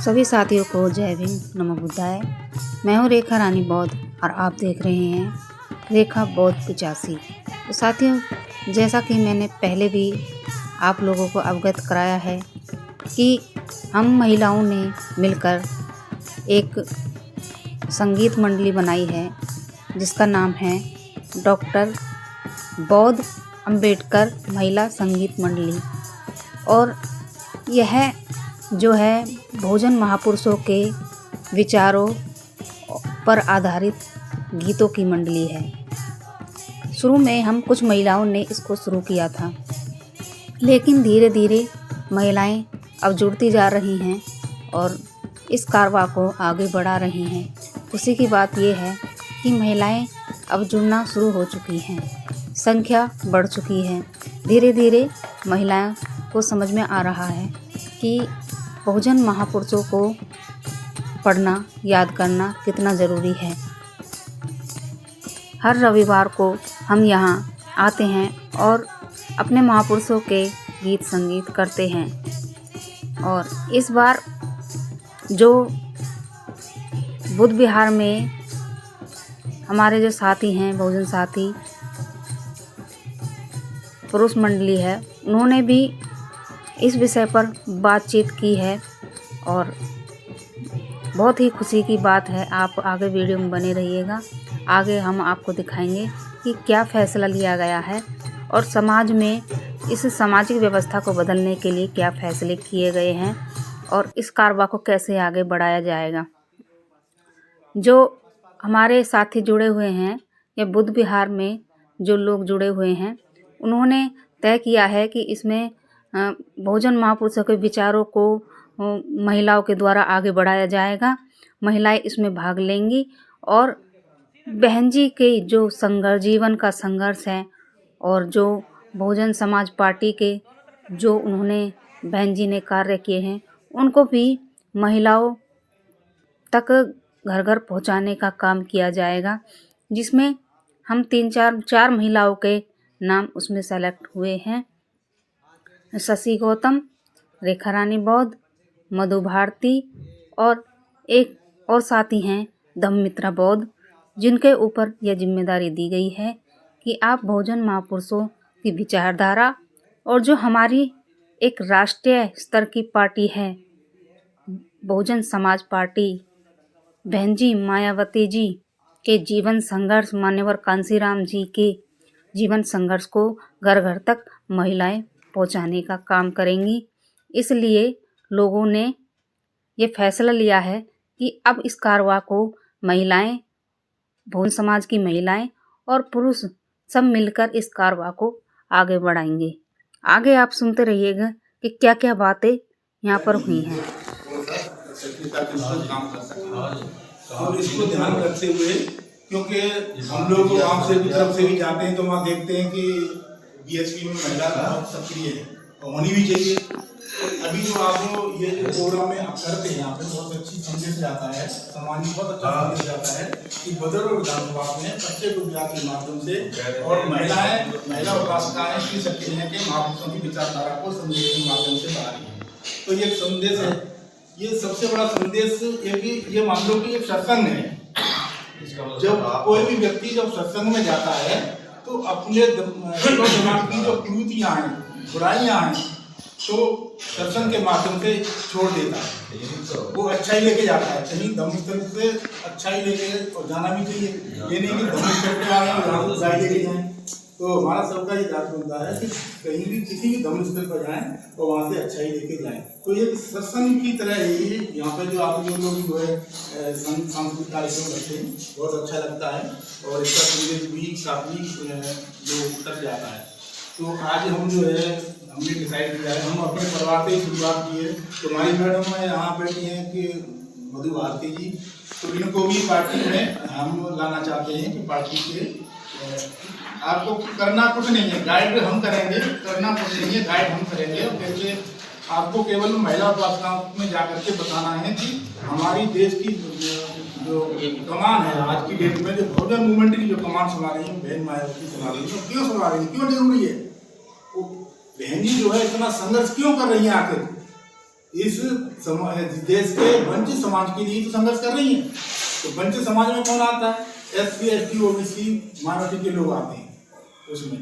सभी साथियों को जय भीम, नमो बुद्धाय। मैं हूँ रेखा रानी बौद्ध और आप देख रहे हैं रेखा बौद्ध 85। तो साथियों, जैसा कि मैंने पहले भी आप लोगों को अवगत कराया है कि हम महिलाओं ने मिलकर एक संगीत मंडली बनाई है जिसका नाम है डॉक्टर बौद्ध अंबेडकर महिला संगीत मंडली। और यह जो है बहुजन महापुरुषों के विचारों पर आधारित गीतों की मंडली है। शुरू में हम कुछ महिलाओं ने इसको शुरू किया था, लेकिन धीरे धीरे महिलाएं अब जुड़ती जा रही हैं और इस कारवां को आगे बढ़ा रही हैं। खुशी की बात यह है कि महिलाएं अब जुड़ना शुरू हो चुकी हैं, संख्या बढ़ चुकी है। धीरे धीरे महिलाओं को समझ में आ रहा है कि बहुजन महापुरुषों को पढ़ना, याद करना कितना ज़रूरी है। हर रविवार को हम यहाँ आते हैं और अपने महापुरुषों के गीत संगीत करते हैं। और इस बार जो बुद्ध विहार में हमारे जो साथी हैं, बहुजन साथी पुरुष मंडली है, उन्होंने भी इस विषय पर बातचीत की है और बहुत ही खुशी की बात है। आप आगे वीडियो में बने रहिएगा। आगे हम आपको दिखाएंगे कि क्या फैसला लिया गया है और समाज में इस सामाजिक व्यवस्था को बदलने के लिए क्या फैसले किए गए हैं और इस कारवां को कैसे आगे बढ़ाया जाएगा। जो हमारे साथी जुड़े हुए हैं या बुद्ध विहार में जो लोग जुड़े हुए हैं, उन्होंने तय किया है कि इसमें बहुजन महापुरुषों के विचारों को महिलाओं के द्वारा आगे बढ़ाया जाएगा। महिलाएं इसमें भाग लेंगी और बहन जी के जो जीवन का संघर्ष है और जो बहुजन समाज पार्टी के जो उन्होंने बहन जी ने कार्य किए हैं, उनको भी महिलाओं तक घर घर पहुंचाने का काम किया जाएगा, जिसमें हम चार महिलाओं के नाम उसमें सेलेक्ट हुए हैं। शशि गौतम, रेखा रानी बौद्ध, मधु भारती और एक और साथी हैं धम्मित्रा बौद्ध, जिनके ऊपर यह जिम्मेदारी दी गई है कि आप बहुजन महापुरुषों की विचारधारा और जो हमारी एक राष्ट्रीय स्तर की पार्टी है बहुजन समाज पार्टी, बहन जी मायावती जी के जीवन संघर्ष, मान्यवर कांसीराम जी के जीवन संघर्ष को घर घर तक महिलाएं पहुंचाने का काम करेंगी। इसलिए लोगों ने ये फैसला लिया है कि अब इस कारवां को महिलाएं, बहुजन समाज की महिलाएं और पुरुष सब मिलकर इस कारवां को आगे बढ़ाएंगे। आगे आप सुनते रहिएगा कि क्या क्या बातें यहाँ पर हुई हैं। और इसको ध्यान रखते हुए, क्योंकि हम लोग गांव से भी तरफ से भी जाते हैं तो वहाँ देखते हैं कि बीएचपी में महिला बहुत सक्रिय है और होनी भी चाहिए। अभी जो आप ये जो प्रोग्राम में आप करते हैं, यहाँ पे बहुत अच्छी संदेश जाता है, समाज में बहुत अच्छा संदेश जाता है कि बदर और विधानसभा में बच्चे को ब्याह के माध्यम से और महिला उपासनाएं की सक्रिय है कि महापुरुषों की विचारधारा को संदेश के माध्यम से बढ़ा रही है। तो ये संदेश है, ये सबसे बड़ा संदेश ये मान लो कि एक सत्संग है। जब कोई भी व्यक्ति जब सत्संग में जाता है तो अपने दिमाग की जो कुरीतियां हैं, बुराइयां हैं, तो सत्संग के माध्यम से छोड़ देता है। वो अच्छा ही लेके जाता है, कहीं धर्मस्थल से अच्छा ही लेके और जाना भी चाहिए। ये नहीं कि धर्मस्थल पे आ रहे बुराई लेके जाए। तो हमारा सबका ये दायित्व होता है कि कहीं भी किसी भी धर्मस्थल पर जाएं तो वहाँ से अच्छा ही लेके जाएं। तो ये सत्संग की तरह ही यहाँ पे जो आप लोग जो है सांस्कृतिक कार्यक्रम करते हैं, बहुत अच्छा लगता है और इसका संदेश भी काफ़ी जो तक जाता है। तो आज हम जो है हमने डिसाइड किया है, हम अपने परिवार से ही शुरुआत की है। तो हमारी मैडम यहाँ बैठी हैं कि मधु भारती जी, तो इनको भी पार्टी में हम लाना चाहते हैं कि पार्टी के आपको करना कुछ नहीं है, गाइड हम करेंगे, करना कुछ नहीं है, गाइड हम करेंगे। क्योंकि आपको केवल महिला उपासनाओं में जाकर के बताना है कि हमारी देश की जो कमान है आज की डेट में, जो बहुजन मूवमेंट की जो कमान संभाल रही है बहन मायावती संभाल रही है, तो क्यों संभाल रही है, क्यों जरूरी है, वो बहन जी जो है इतना संघर्ष क्यों कर रही है आखिर। इस देश के वंचित समाज के लिए तो संघर्ष कर रही हैं। तो वंचित समाज में कौन आता है? SC ST OBC माइनॉरिटी के लोग आते हैं उसमें,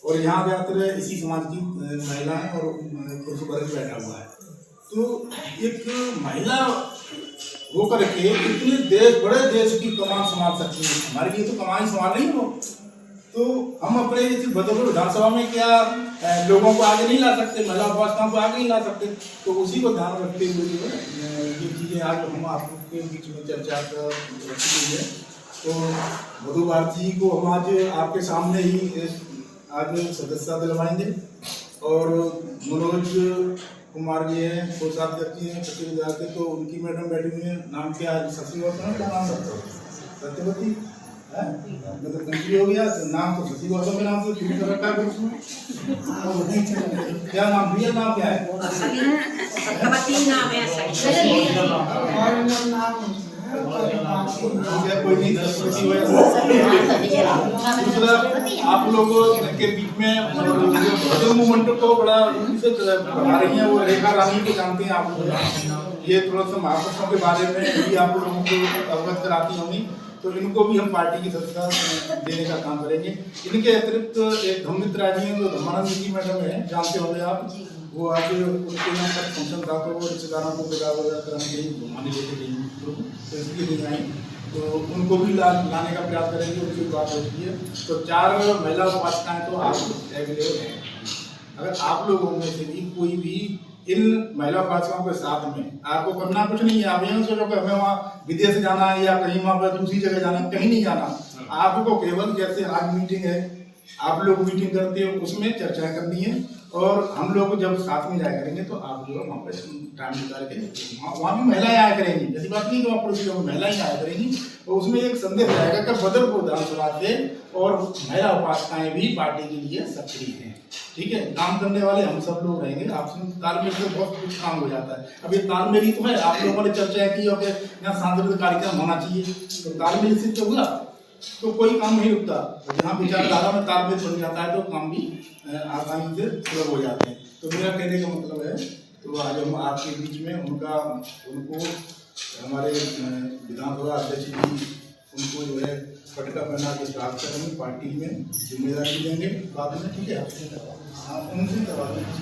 और यहाँ ज्यादातर इसी समाज की महिलाएं और पुरुष वर्ग बैठा हुआ है। तो एक महिला होकर के इतने बड़े देश की कमान संभाल सकती है, हमारे लिए तो कमान संभाल नहीं हो। तो हम अपने इस भदोही विधानसभा में क्या लोगों को आगे नहीं ला सकते, महिला उपासनाओं को आगे नहीं ला सकते? तो उसी को ध्यान रखते हुए जो है ये चीज़ें आज हम आपके बीच में चर्चा कर रखी गई है। तो मधु भारती को हम आज आपके सामने ही आज सदस्यता दिलवाएंगे, और मनोज कुमार जी हैं, कोषाध्यक्ष जी हैं सचिव विद्यालय, तो उनकी मैडम बैठी हुई है, नाम क्या है? शशिवर्धन, क्या नाम है? सत्यवती, मतलब कंट्री हो गया नाम तो शशिवर्धन के नाम से शुरू कर रखा है उसमें। क्या नाम, रियल नाम क्या है? सत्यवती नाम है। कोई नहीं, दूसरा आप लोगों के बीच में मूवमेंट को बड़ा बढ़ा रही है वो रेखा रानी को जानते हैं आप लोग, ये थोड़ा सा महापुरुषों के बारे में भी आप लोगों को अवगत कराती होंगी, तो इनको भी हम पार्टी की सदस्यता देने का काम करेंगे। इनके अतिरिक्त एक धम्मित्र राजी हैं जो धर्मानंद जी मैडम है, जानते होंगे आप, वो आज उनके यहाँ पर फंक्शन था तो वो रिश्तेदारों को विदा वगैरह कराने के लिए घुमाने लेके गई, तो इसलिए नहीं आई, तो उनको भी लाने का प्रयास करेंगे, उनकी बात होती है। तो 4 महिला उपासिकाएं तो आप अवेलेबल हैं। अगर आप लोगों में से भी कोई भी इन महिला उपासिकाओं के साथ में, आपको करना कुछ नहीं है, आप ये सोचो कि हमें वहाँ विदेश जाना है या कहीं वहाँ पर दूसरी जगह जाना, कहीं नहीं जाना। आपको केवल जैसे आज मीटिंग है, आप लोग मीटिंग करते हो, उसमें चर्चा करनी है, और हम लोग जब साथ में जाया करेंगे तो आप जो वहाँ पर टाइम निकाल के वहाँ भी महिलाएं आया करेंगी, ऐसी बात नहीं कि वहाँ पर महिलाएं आया करेंगी, और उसमें एक संदेश रहेगा कि बदरपुर विधानसभा से और महिला उपासिकाएं भी पार्टी के लिए सक्रिय हैं। ठीक है, काम करने वाले हम सब लोग रहेंगे, आपसे तालमेल से बहुत कुछ काम हो जाता है। अब ये तालमेल ही तो है, आप लोगों ने चर्चा की और यहाँ सांस्कृतिक कार्यक्रम होना चाहिए, तो तालमेल से तो हुआ तो कोई काम नहीं रुकता। जहाँ विचारधारा में तालमेल बन जाता है तो काम भी आसानी से सुलभ हो जाते हैं। तो मेरा कहने का मतलब है, तो आज हम आपके बीच में उनको हमारे विधानसभा अध्यक्ष जी उनको जो है पटका पहना के प्राप्त करेंगे, पार्टी में जिम्मेदारी देंगे बाद में, ठीक है, उनसे करवा देंगे।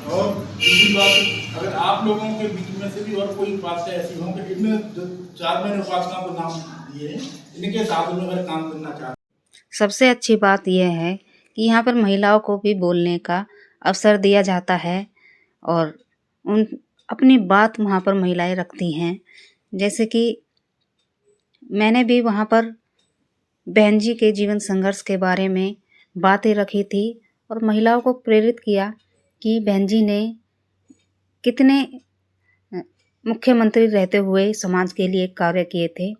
और दूसरी बात, अगर आप लोगों के बीच में से भी और कोई उपासिका ऐसी हों कि इनमें जो 4 मैंने उपासना को नाम दिए हैं, इनके साथ में अगर काम करना चाहते, सबसे अच्छी बात यह है कि यहाँ पर महिलाओं को भी बोलने का अवसर दिया जाता है, और उन अपनी बात वहाँ पर महिलाएं रखती हैं। जैसे कि मैंने भी वहाँ पर बहन जी के जीवन संघर्ष के बारे में बातें रखी थी, और महिलाओं को प्रेरित किया कि बहन जी ने कितने मुख्यमंत्री रहते हुए समाज के लिए कार्य किए थे,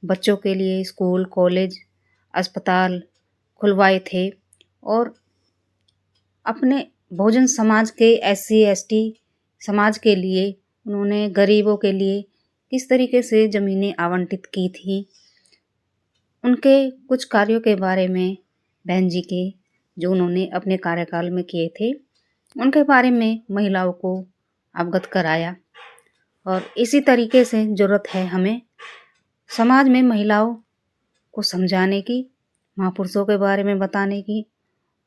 बच्चों के लिए स्कूल, कॉलेज, अस्पताल खुलवाए थे, और अपने बहुजन समाज के SC ST समाज के लिए उन्होंने गरीबों के लिए किस तरीके से ज़मीनें आवंटित की थी। उनके कुछ कार्यों के बारे में बहन जी के जो उन्होंने अपने कार्यकाल में किए थे उनके बारे में महिलाओं को अवगत कराया। और इसी तरीके से ज़रूरत है हमें समाज में महिलाओं को समझाने की, महापुरुषों के बारे में बताने की,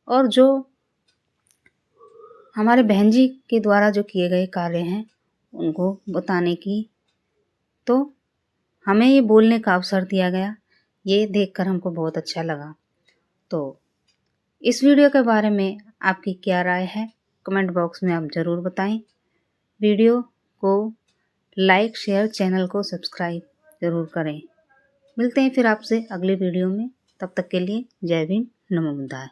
और जो हमारे बहन जी के द्वारा जो किए गए कार्य हैं उनको बताने की। तो हमें ये बोलने का अवसर दिया गया, ये देखकर हमको बहुत अच्छा लगा। तो इस वीडियो के बारे में आपकी क्या राय है, कमेंट बॉक्स में आप ज़रूर बताएं। वीडियो को लाइक, शेयर, चैनल को सब्सक्राइब ज़रूर करें। मिलते हैं फिर आपसे अगली वीडियो में, तब तक के लिए जय भीम, नमो बुद्धाय।